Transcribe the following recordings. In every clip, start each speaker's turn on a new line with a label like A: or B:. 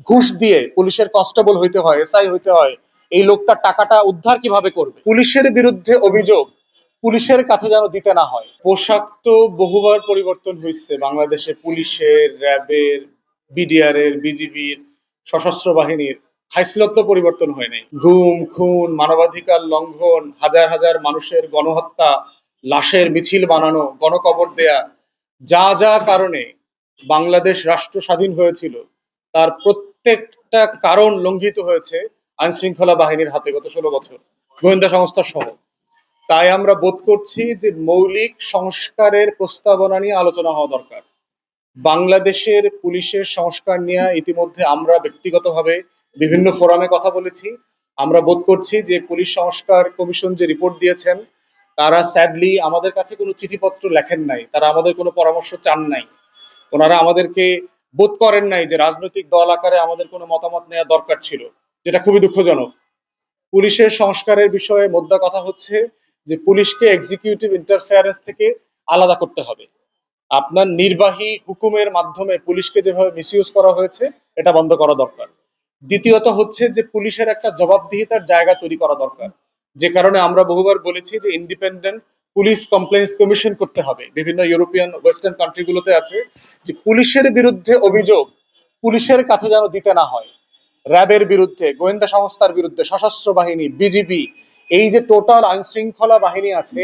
A: ঘুষ দিয়ে পুলিশের কনস্টেবল হইতে হয়, এসআই হইতে হয়, এই লোকটা টাকাটা উদ্ধার কিভাবে করবে? পুলিশের বিরুদ্ধে অভিযোগ পুলিশের কাছে যেন দিতে না হয়। পোশাক তো বহুবার পরিবর্তন হয়েছে বাংলাদেশে, পুলিশের, র্যাবের, বিডিআর এর, বিজিবির, সশস্ত্র বাহিনীর। হাইসলত তো পরিবর্তন হয় নাই। গুম, খুন, মানবাধিকার লঙ্ঘন, হাজার হাজার মানুষের গণহত্যা, লাশের মিছিল বানানো, গণকবর দেয়া, যা যা কারণে বাংলাদেশ রাষ্ট্র স্বাধীন হয়েছিল তার প্রত্যেকটা কারণ লঙ্ঘিত হয়েছে আইন শৃঙ্খলা বাহিনীর হাতে গত 16 বছর, গোয়েন্দা সংস্থা সহ। তাই আমরা বোধ করছি যে মৌলিক সংস্কারের প্রস্তাবনা নিয়ে আলোচনা হওয়া দরকার। বাংলাদেশের পুলিশের সংস্কার নিয়ে ইতিমধ্যে আমরা ব্যক্তিগতভাবে বিভিন্ন ফোরামে কথা বলেছি। আমরা বোধ করছি যে পুলিশ সংস্কার কমিশন যে রিপোর্ট দিয়েছেন, তারা স্যাডলি আমাদের কাছে কোনো চিঠিপত্র লেখেন নাই, তারা আমাদের কোনো পরামর্শ চান নাই, ওনারা আমাদেরকে বোধ করেন নাই যে রাজনৈতিক দল আকারে আমাদের কোনো মতামত নেওয়া দরকার ছিল, যেটা খুবই দুঃখজনক। পুলিশের সংস্কারের বিষয়ে মোদ্দা কথা হচ্ছে যে পুলিশকে এক্সিকিউটিভ ইন্টারফেয়ারেন্স থেকে আলাদা করতে হবে। আপনার নির্বাহী হুকুমের মাধ্যমে পুলিশকে যেভাবে মিসইউজ করা হয়েছে, এটা বন্ধ করা দরকার। দ্বিতীয়ত হচ্ছে যে পুলিশের একটা জবাবদিহিতার জায়গা তৈরি করা দরকার, যে কারণে আমরা বহুবার বলেছি যে ইন্ডিপেন্ডেন্ট পুলিশ কমপ্লেন্স কমিশন করতে হবে। বিভিন্ন ইউরোপিয়ান ওয়েস্টার্ন কান্ট্রিগুলোতে আছে যে পুলিশের বিরুদ্ধে অভিযোগ পুলিশের কাছে যেন দিতে না হয়। র্যাবের বিরুদ্ধে, গোয়েন্দা সংস্থার বিরুদ্ধে, সশস্ত্র বাহিনী, বিজিবি, এই যে টোটাল আইন শৃঙ্খলা বাহিনী আছে,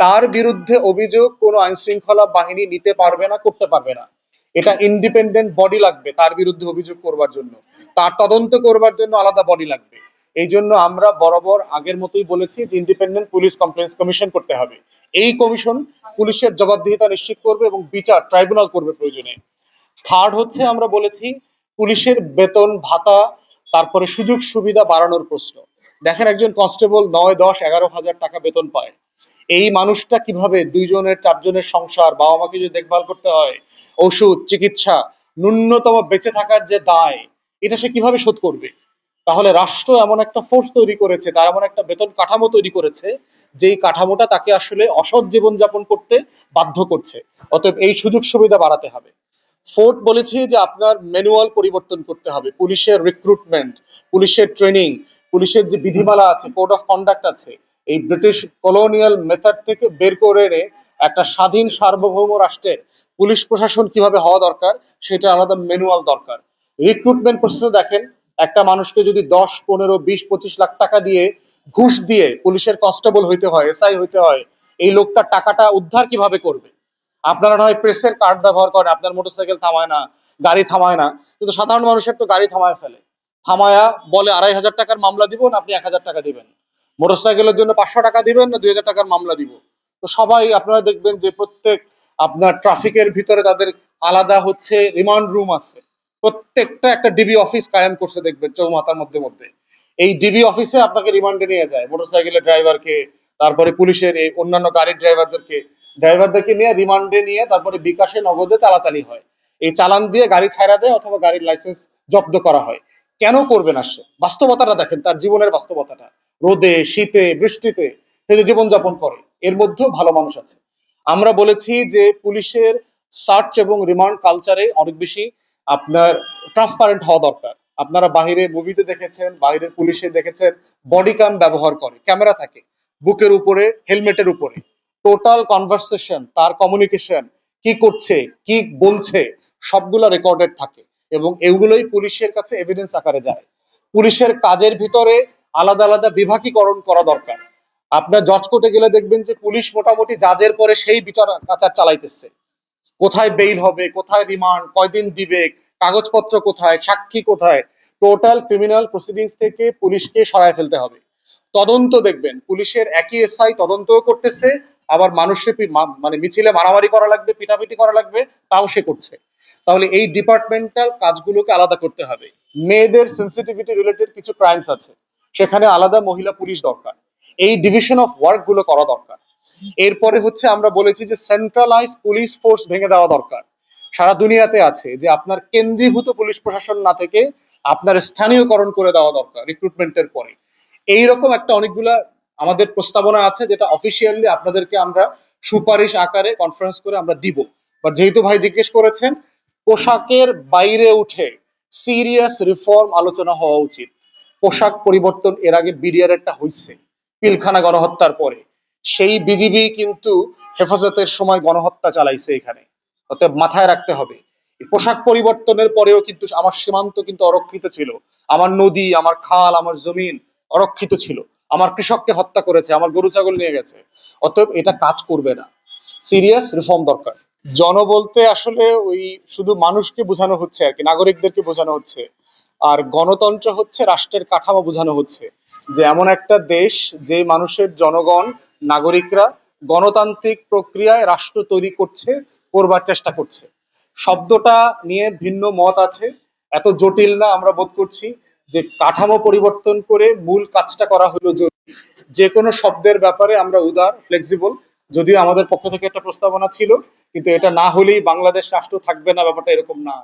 A: তার বিরুদ্ধে অভিযোগ কোনো আইন শৃঙ্খলা বাহিনী নিতে পারবে না, করতে পারবে না। এটা ইন্ডিপেন্ডেন্ট বডি লাগবে তার বিরুদ্ধে অভিযোগ করবার জন্য, তার তদন্ত করবার জন্য আলাদা বডি লাগবে। এই জন্য আমরা বরাবর আগের মতোই বলেছি যে ইন্ডিপেন্ডেন্ট পুলিশ কমপ্লেন্স কমিশন করতে হবে। এই কমিশন পুলিশের জবাবদিহিতা নিশ্চিত করবে এবং বিচার ট্রাইব্যুনাল করবে প্রয়োজনে। থার্ড হচ্ছে আমরা বলেছি পুলিশের বেতন ভাতা, তারপরে সুযোগ সুবিধা বাড়ানোর প্রশ্ন। দেখেন একজন কনস্টেবল 9, 10, 11 হাজার টাকা বেতন পায়। এই মানুষটা কিভাবে 2 জনের 4 জনের সংসার, বাবা মাকে যদি দেখভাল করতে হয়, ওষুধ, চিকিৎসা, ন্যূনতম বেঁচে থাকার যে দায়, এটা সে কিভাবে শোধ করবে? তাহলে রাষ্ট্র এমন একটা ফোর্স তৈরি করেছে, তার এমন একটা বেতন কাঠামো তৈরি করেছে, যেই কাঠামোটা তাকে আসলে অসৎ জীবন যাপন করতে বাধ্য করছে। অতএব এই সুযোগ সুবিধা বাড়াতে হবে। ফোর্থ বলেছি যে আপনার ম্যানুয়াল পরিবর্তন করতে হবে, পুলিশের রিক্রুটমেন্ট, পুলিশের ট্রেনিং, পুলিশের যে বিধিমালা আছে, কোড অফ কন্ডাক্ট আছে, এই ব্রিটিশ কলোনিয়াল মেথড থেকে বের করে এনে একটা স্বাধীন সার্বভৌম রাষ্ট্রের পুলিশ প্রশাসন কিভাবে হওয়া দরকার, সেটা আলাদা ম্যানুয়াল দরকার। রিক্রুটমেন্ট প্রসেসে দেখেন, একটা মানুষকে যদি 10, 15, 20, 25 লাখ টাকা দিয়ে, ঘুষ দিয়ে পুলিশের কনস্টেবল হইতে হয়, এসআই হইতে হয়, এই লোকটা টাকাটা উদ্ধার কিভাবে করবে? আপনারা নয় প্রেসের কার্ড ব্যবহার করেন, আপনার মোটরসাইকেল থামায় না, গাড়ি থামায় না, কিন্তু সাধারণ মানুষের তো গাড়ি থামায় ফেলে। থামায়া বলে 2,500 টাকার মামলা দিব না, আপনি 1,000 টাকা দিবেন। মোটরসাইকেলের জন্য 500 টাকা দিবেন না 2,000 টাকার মামলা দিব। তো সবাই আপনারা দেখবেন যে প্রত্যেক আপনার ট্রাফিকের ভিতরে তাদের আলাদা হচ্ছে রিমান্ড রুম আছে। প্রত্যেকটা একটা ডিবি অফিস কায়েম করছে দেখবেন চৌমাথার মধ্যে মধ্যে। এই ডিবি অফিসে আপনাকে রিমান্ডে নিয়ে যায় মোটরসাইকেলের ড্রাইভারকে, তারপরে পুলিশের এই অন্যান্য গাড়ির ড্রাইভারদেরকে নিয়ে রিমান্ডে নিয়ে তারপরে বিকাশে নগদে চালাচালি হয়। এই চালান দিয়ে গাড়ি ছাড়া দেয় অথবা গাড়ির লাইসেন্স জব্দ করা হয়। কেন করবে না সে? বাস্তবতাটা দেখেন, তার জীবনের বাস্তবতাটা। রোদে, শীতে, বৃষ্টিতে সে যে জীবনযাপন করে, এর মধ্যেও ভালো মানুষ আছে। আমরা বলেছি যে পুলিশের সার্চ এবং রিমান্ড কালচারে অনেক বেশি আপনার ট্রান্সপারেন্ট হওয়া দরকার। আপনারা বাহিরে মুভিতে দেখেছেন, বাইরের পুলিশে দেখেছেন, বডি ক্যাম ব্যবহার করে, ক্যামেরা থাকে বুকের উপরে, হেলমেটের উপরে, টোটাল কনভারসেশন, তার কমিউনিকেশন, কি করছে, কি বলছে, সবগুলা রেকর্ডেড থাকে এবং এগুলোই পুলিশের কাছে এভিডেন্স আকারে যায়। পুলিশের কাজের ভিতরে আলাদা আলাদা বিভাগীকরণ করা দরকার। আপনার জজ কোর্টে গেলে দেখবেন যে পুলিশ মোটামুটি জাজের পরে সেই বিচার আচার চালাইতেছে। কোথায় বেইল হবে, কোথায় রিমান্ড, কয়দিন দিবে, কাগজপত্র কোথায়, সাক্ষী কোথায়, টোটাল ক্রিমিনাল প্রসিডিংস থেকে পুলিশকে সরায় ফেলতে হবে। তদন্ত দেখবেন পুলিশের একই এসআই তদন্তও করতেছে, আবার মানুষের মানে মিছিলে মারামারি করা লাগবে, পিটাপিটি করা লাগবে, তাও সে করছে। তাহলে এই ডিপার্টমেন্টাল কাজগুলোকে আলাদা করতে হবে। মেয়েদের সেন্সিটিভিটি রিলেটেড কিছু ক্রাইমস আছে, সেখানে আলাদা মহিলা পুলিশ দরকার। এই ডিভিশন অফ ওয়ার্ক গুলো করা দরকার। এরপরে হচ্ছে আমরা বলেছি যে সেন্ট্রালাইজ পুলিশ ফোর্স ভেঙে দেওয়া দরকার। সারা দুনিয়াতে আছে যে আপনার কেন্দ্রীভূত পুলিশ প্রশাসন না থেকে আপনার স্থানীয়করণ করে দেওয়া দরকার রিক্রুটমেন্টের পরে। এইরকম একটা অনেকগুলা আমাদের প্রস্তাবনা আছে, যেটা অফিসিয়ালি আপনাদেরকে আমরা সুপারিশ আকারে কনফারেন্স করে আমরা দিব। বাট যেহেতু ভাই জিজ্ঞেস করেছেন, পোশাকের বাইরে উঠে সিরিয়াস রিফর্ম আলোচনা হওয়া উচিত। পোশাক পরিবর্তন এর আগে বিডিআর একটা হয়েছে পিলখানা গণহত্যার পরে, সেই বিজিবি কিন্তু হেফাজতের সময় গণহত্যা চালাইছে এখানে। অতএব মাথায় রাখতে হবে এই পোশাক পরিবর্তনের পরেও কিন্তু আমার সীমান্ত কিন্তু অরক্ষিত ছিল, আমার নদী, আমার খাল, আমার জমিন অরক্ষিত ছিল, আমার কৃষককে হত্যা করেছে, আমার গরু ছাগল নিয়ে গেছে। অতএব এটা কাজ করবে না, সিরিয়াস রিফর্ম দরকার। জন বলতে আসলে ওই শুধু মানুষকে বোঝানো হচ্ছে আর কি, নাগরিকদেরকে বোঝানো হচ্ছে। আর গণতন্ত্র হচ্ছে রাষ্ট্রের কাঠামো বোঝানো হচ্ছে, যে এমন একটা দেশ যে মানুষের জনগণ, নাগরিকরা গণতান্ত্রিক প্রক্রিয়ায় রাষ্ট্র তৈরি করছে, করবার চেষ্টা করছে। শব্দটা নিয়ে ভিন্ন মত আছে, এত জটিল না আমরা বোধ করছি। যে কাঠামো পরিবর্তন করে মূল কাজটা করা হলো জরুরি। যে কোনো শব্দের ব্যাপারে আমরা উদার, ফ্লেক্সিবল। যদিও আমাদের পক্ষ থেকে একটা প্রস্তাবনা ছিল, কিন্তু এটা না হলেই বাংলাদেশ রাষ্ট্র থাকবে না, ব্যাপারটা এরকম না।